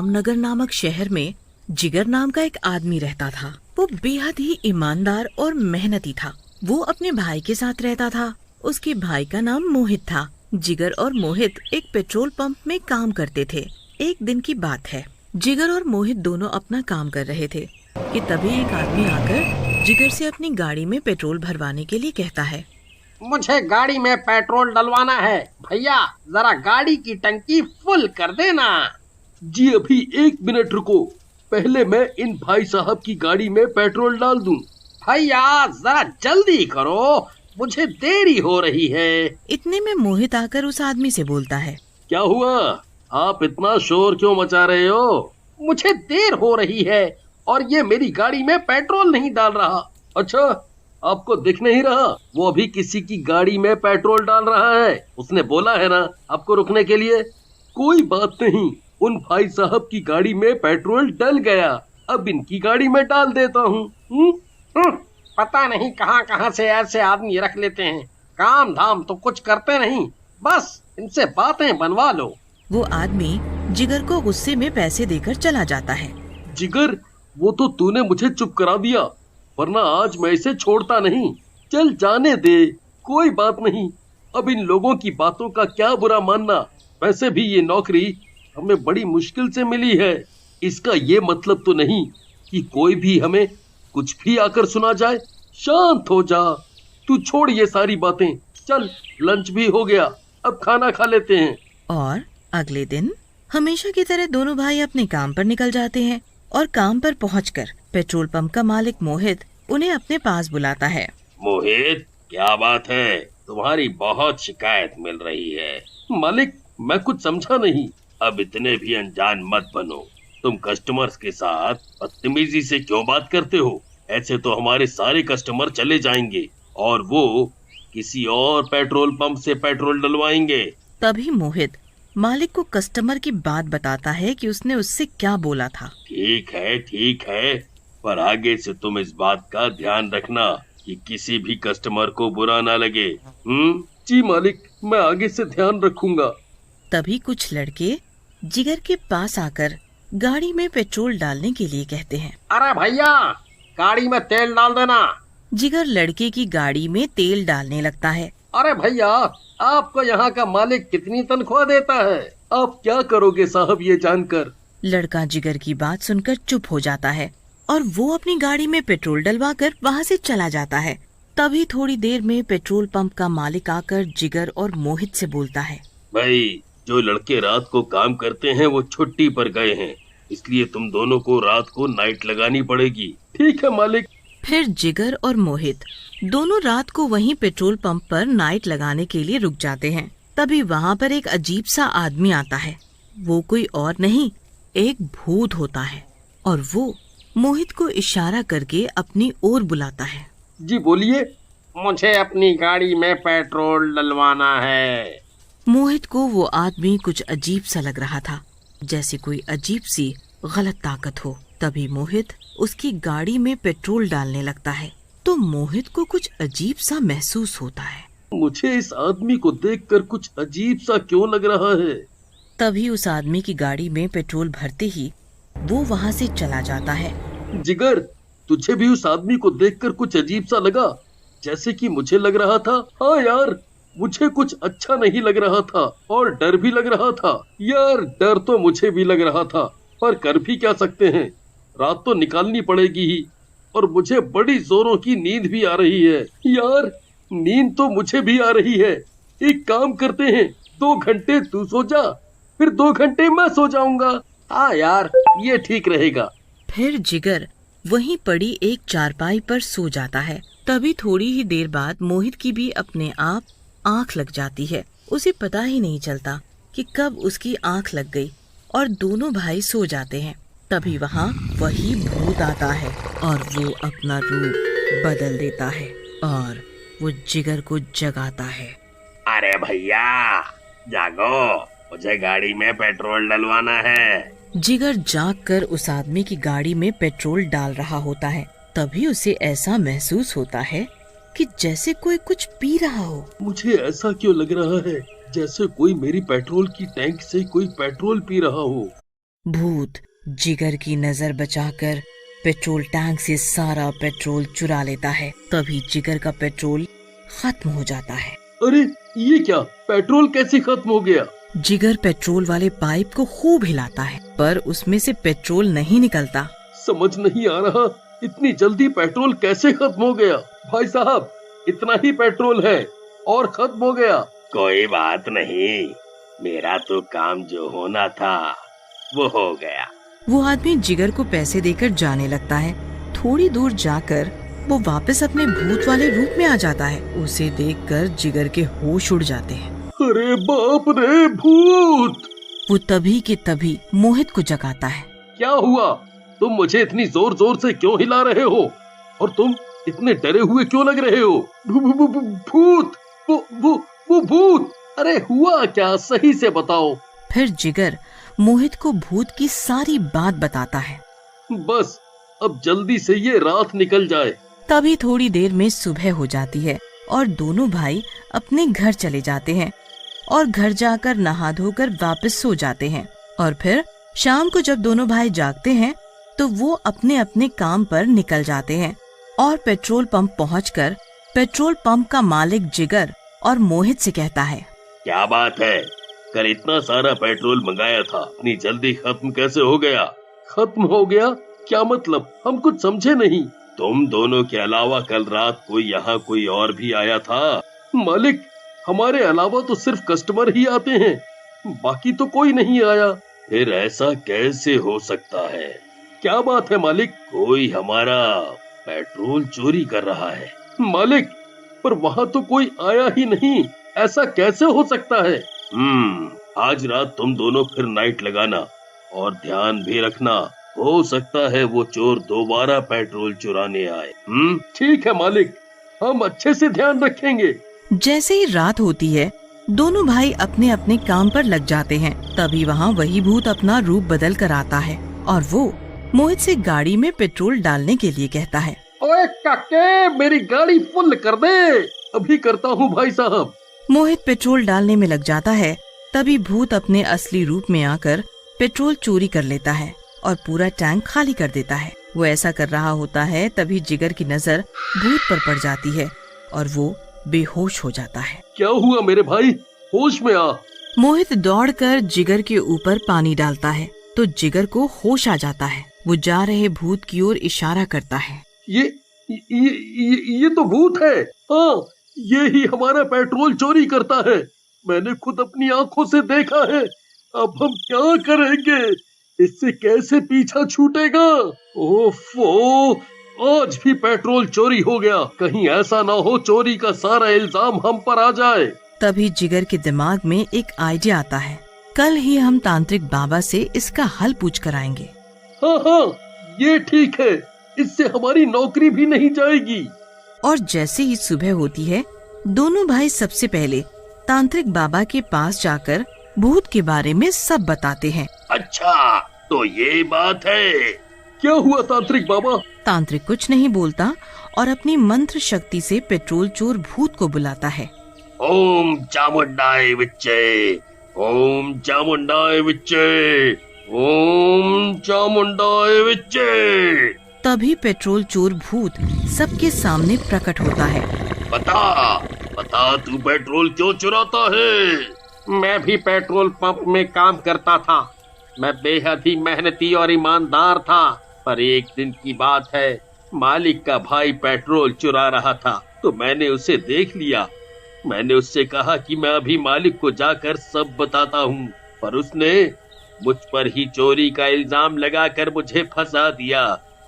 रामनगर नामक शहर में जिगर नाम का एक आदमी रहता था। वो बेहद ही ईमानदार और मेहनती था। वो अपने भाई के साथ रहता था। उसके भाई का नाम मोहित था। जिगर और मोहित एक पेट्रोल पंप में काम करते थे। एक दिन की बात है, जिगर और मोहित दोनों अपना काम कर रहे थे कि तभी एक आदमी आकर जिगर से अपनी गाड़ी में पेट्रोल भरवाने के लिए कहता है। मुझे गाड़ी में पेट्रोल डलवाना है भैया, जरा गाड़ी की टंकी फुल कर देना। जी अभी 1 मिनट रुको, पहले मैं इन भाई साहब की गाड़ी में पेट्रोल डाल दूं। भैया जरा जल्दी करो, मुझे देरी हो रही है। इतने में मोहित आकर उस आदमी से बोलता है। क्या हुआ, आप इतना शोर क्यों मचा रहे हो? मुझे देर हो रही है और ये मेरी गाड़ी में पेट्रोल नहीं डाल रहा। अच्छा, आपको दिख नहीं रहा? वो अभी किसी की गाड़ी में पेट्रोल डाल रहा है। उसने बोला है ना आपको रुकने के लिए। कोई बात नहीं, उन भाई साहब की गाड़ी में पेट्रोल डल गया, अब इनकी गाड़ी में डाल देता हूँ। पता नहीं कहाँ कहाँ से ऐसे आदमी रख लेते हैं, काम धाम तो कुछ करते नहीं, बस इनसे बातें बनवा लो। वो आदमी जिगर को गुस्से में पैसे देकर चला जाता है। जिगर, वो तो तूने मुझे चुप करा दिया, वरना आज मैं इसे छोड़ता नहीं। चल जाने दे, कोई बात नहीं। अब इन लोगों की बातों का क्या बुरा मानना। वैसे भी ये नौकरी हमें बड़ी मुश्किल से मिली है। इसका ये मतलब तो नहीं कि कोई भी हमें कुछ भी आकर सुना जाए। शांत हो जा, तू छोड़ ये सारी बातें। चल, लंच भी हो गया, अब खाना खा लेते हैं। और अगले दिन हमेशा की तरह दोनों भाई अपने काम पर निकल जाते हैं और काम पर पहुंचकर पेट्रोल पंप का मालिक मोहित उन्हें अपने पास बुलाता है। मोहित, क्या बात है? तुम्हारी बहुत शिकायत मिल रही है। मालिक, मैं कुछ समझा नहीं। अब इतने भी अनजान मत बनो। तुम कस्टमर्स के साथ बदतमीजी से क्यों बात करते हो? ऐसे तो हमारे सारे कस्टमर चले जाएंगे और वो किसी और पेट्रोल पंप से पेट्रोल डलवाएंगे। तभी मोहित मालिक को कस्टमर की बात बताता है कि उसने उससे क्या बोला था। ठीक है, पर आगे से तुम इस बात का ध्यान रखना कि किसी भी कस्टमर को बुरा ना लगे। जी मालिक, मैं आगे से ध्यान रखूंगा। तभी कुछ लड़के जिगर के पास आकर गाड़ी में पेट्रोल डालने के लिए कहते हैं। अरे भैया, गाड़ी में तेल डाल देना। जिगर लड़के की गाड़ी में तेल डालने लगता है। अरे भैया, आपको यहाँ का मालिक कितनी तनख्वाह देता है? आप क्या करोगे साहब ये जानकर? लड़का जिगर की बात सुनकर चुप हो जाता है और वो अपनी गाड़ी में पेट्रोल डलवाकर वहाँ से चला जाता है। तभी थोड़ी देर में पेट्रोल पंप का मालिक आकर जिगर और मोहित से बोलता है। भाई, जो लड़के रात को काम करते हैं वो छुट्टी पर गए हैं, इसलिए तुम दोनों को रात को नाइट लगानी पड़ेगी। ठीक है मालिक। फिर जिगर और मोहित दोनों रात को वहीं पेट्रोल पंप पर नाइट लगाने के लिए रुक जाते हैं। तभी वहाँ पर एक अजीब सा आदमी आता है। वो कोई और नहीं, एक भूत होता है और वो मोहित को इशारा करके अपनी ओर बुलाता है। जी बोलिए। मुझे अपनी गाड़ी में पेट्रोल डलवाना है। मोहित को वो आदमी कुछ अजीब सा लग रहा था, जैसे कोई अजीब सी गलत ताकत हो। तभी मोहित उसकी गाड़ी में पेट्रोल डालने लगता है तो मोहित को कुछ अजीब सा महसूस होता है। मुझे इस आदमी को देखकर कुछ अजीब सा क्यों लग रहा है? तभी उस आदमी की गाड़ी में पेट्रोल भरते ही वो वहाँ से चला जाता है। जिगर, तुझे भी उस आदमी को देखकर कुछ अजीब सा लगा, जैसे कि मुझे लग रहा था? हाँ यार, मुझे कुछ अच्छा नहीं लग रहा था और डर भी लग रहा था। यार, डर तो मुझे भी लग रहा था, पर कर भी क्या सकते हैं, रात तो निकालनी पड़ेगी ही। और मुझे बड़ी जोरों की नींद भी आ रही है। यार, नींद तो मुझे भी आ रही है। एक काम करते हैं, 2 घंटे तू सो जा, फिर 2 घंटे मैं सो जाऊंगा। हाँ यार, ये ठीक रहेगा। फिर जिगर वहीं पड़ी एक चारपाई पर सो जाता है। तभी थोड़ी ही देर बाद मोहित की भी अपने आप आंख लग जाती है। उसे पता ही नहीं चलता कि कब उसकी आंख लग गई और दोनों भाई सो जाते हैं। तभी वहाँ वही भूत आता है और वो अपना रूप बदल देता है और वो जिगर को जगाता है। अरे भैया, जागो, मुझे गाड़ी में पेट्रोल डलवाना है। जिगर जागकर उस आदमी की गाड़ी में पेट्रोल डाल रहा होता है। तभी उसे ऐसा महसूस होता है कि जैसे कोई कुछ पी रहा हो। मुझे ऐसा क्यों लग रहा है जैसे कोई मेरी पेट्रोल की टैंक से कोई पेट्रोल पी रहा हो। भूत जिगर की नजर बचाकर पेट्रोल टैंक से सारा पेट्रोल चुरा लेता है। तभी जिगर का पेट्रोल खत्म हो जाता है। अरे ये क्या, पेट्रोल कैसे खत्म हो गया? जिगर पेट्रोल वाले पाइप को खूब हिलाता है, पर उसमें से पेट्रोल नहीं निकलता। समझ नहीं आ रहा, इतनी जल्दी पेट्रोल कैसे खत्म हो गया? भाई साहब, इतना ही पेट्रोल है और खत्म हो गया। कोई बात नहीं, मेरा तो काम जो होना था वो हो गया। वो आदमी जिगर को पैसे देकर जाने लगता है। थोड़ी दूर जाकर वो वापस अपने भूत वाले रूप में आ जाता है। उसे देखकर जिगर के होश उड़ जाते हैं। अरे बाप रे, भूत! वो तभी के तभी मोहित को जगाता है। क्या हुआ? तुम मुझे इतनी जोर जोर से क्यों हिला रहे हो? और तुम इतने डरे हुए क्यों लग रहे हो? भूत! वो भूत! अरे हुआ क्या, सही से बताओ। फिर जिगर मोहित को भूत की सारी बात बताता है। बस अब जल्दी से ये रात निकल जाए। तभी थोड़ी देर में सुबह हो जाती है और दोनों भाई अपने घर चले जाते हैं और घर जाकर नहा धोकर वापस सो जाते हैं। और फिर शाम को जब दोनों भाई जागते हैं तो वो अपने अपने काम पर निकल जाते हैं और पेट्रोल पंप पहुंचकर पेट्रोल पंप का मालिक जिगर और मोहित से कहता है, क्या बात है, कल इतना सारा पेट्रोल मंगाया था, इतनी जल्दी खत्म कैसे हो गया? खत्म हो गया? क्या मतलब? हम कुछ समझे नहीं। तुम दोनों के अलावा कल रात को यहाँ कोई और भी आया था? मालिक, हमारे अलावा तो सिर्फ कस्टमर ही आते हैं, बाकी तो कोई नहीं आया। फिर ऐसा कैसे हो सकता है? क्या बात है मालिक? कोई हमारा पेट्रोल चोरी कर रहा है। मालिक, पर वहाँ तो कोई आया ही नहीं, ऐसा कैसे हो सकता है? आज रात तुम दोनों फिर नाइट लगाना और ध्यान भी रखना, हो सकता है वो चोर दोबारा पेट्रोल चुराने आए। ठीक है मालिक, हम अच्छे से ध्यान रखेंगे। जैसे ही रात होती है दोनों भाई अपने अपने काम पर लग जाते हैं। तभी वहाँ वही भूत अपना रूप बदल कर आता है और वो मोहित से गाड़ी में पेट्रोल डालने के लिए कहता है। ओए काके, मेरी गाड़ी फुल कर दे। अभी करता हूँ भाई साहब। मोहित पेट्रोल डालने में लग जाता है। तभी भूत अपने असली रूप में आकर पेट्रोल चोरी कर लेता है और पूरा टैंक खाली कर देता है। वो ऐसा कर रहा होता है तभी जिगर की नजर भूत पर पड़ जाती है और वो बेहोश हो जाता है। क्या हुआ मेरे भाई, होश में आ। मोहित दौड़कर जिगर के ऊपर पानी डालता है तो जिगर को होश आ जाता है। वो जा रहे भूत की ओर इशारा करता है। ये तो भूत है। हाँ, ये ही हमारा पेट्रोल चोरी करता है। मैंने खुद अपनी आंखों से देखा है। अब हम क्या करेंगे? इससे कैसे पीछा छूटेगा? ओफो, आज भी पेट्रोल चोरी हो गया। कहीं ऐसा ना हो चोरी का सारा इल्जाम हम पर आ जाए। तभी जिगर के दिमाग में एक आइडिया आता है। कल ही हम तांत्रिक बाबा से इसका हल पूछ कर आएंगे। हाँ, ये ठीक है, इससे हमारी नौकरी भी नहीं जाएगी। और जैसे ही सुबह होती है दोनों भाई सबसे पहले तांत्रिक बाबा के पास जाकर भूत के बारे में सब बताते हैं। अच्छा, तो ये बात है। क्या हुआ तांत्रिक बाबा? तांत्रिक कुछ नहीं बोलता और अपनी मंत्र शक्ति से पेट्रोल चोर भूत को बुलाता है। ओम चामुंडाय विच्चे, ओम चामुंडाय विच्चे, ओम चामुंडाय विच्चे। तभी पेट्रोल चोर भूत सबके सामने प्रकट होता है। बता तू पेट्रोल क्यों चुराता है? मैं भी पेट्रोल पंप में काम करता था। मैं बेहद ही मेहनती और ईमानदार था, पर एक दिन की बात है, मालिक का भाई पेट्रोल चुरा रहा था तो मैंने उसे देख लिया। मैंने उससे कहा कि मैं अभी मालिक को जाकर सब बताता हूँ, पर उसने मुझ पर ही चोरी का इल्जाम लगाकर मुझे फंसा दिया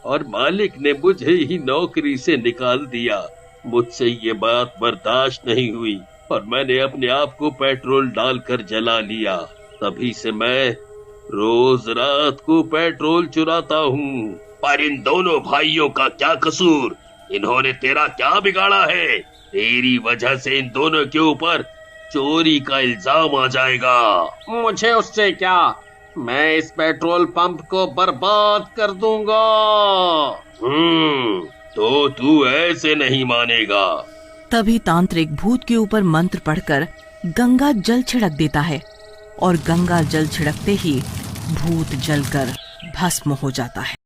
और मालिक ने मुझे ही नौकरी से निकाल दिया। मुझसे ये बात बर्दाश्त नहीं हुई और मैंने अपने आप को पेट्रोल डालकर जला लिया। तभी से मैं रोज रात को पेट्रोल चुराता हूँ। पर इन दोनों भाइयों का क्या कसूर? इन्होंने तेरा क्या बिगाड़ा है? तेरी वजह से इन दोनों के ऊपर चोरी का इल्जाम आ जाएगा। मुझे उससे क्या, मैं इस पेट्रोल पंप को बर्बाद कर दूंगा। तो तू ऐसे नहीं मानेगा। तभी तांत्रिक भूत के ऊपर मंत्र पढ़कर गंगा जल छिड़क देता है और गंगा जल छिड़कते ही भूत जलकर भस्म हो जाता है।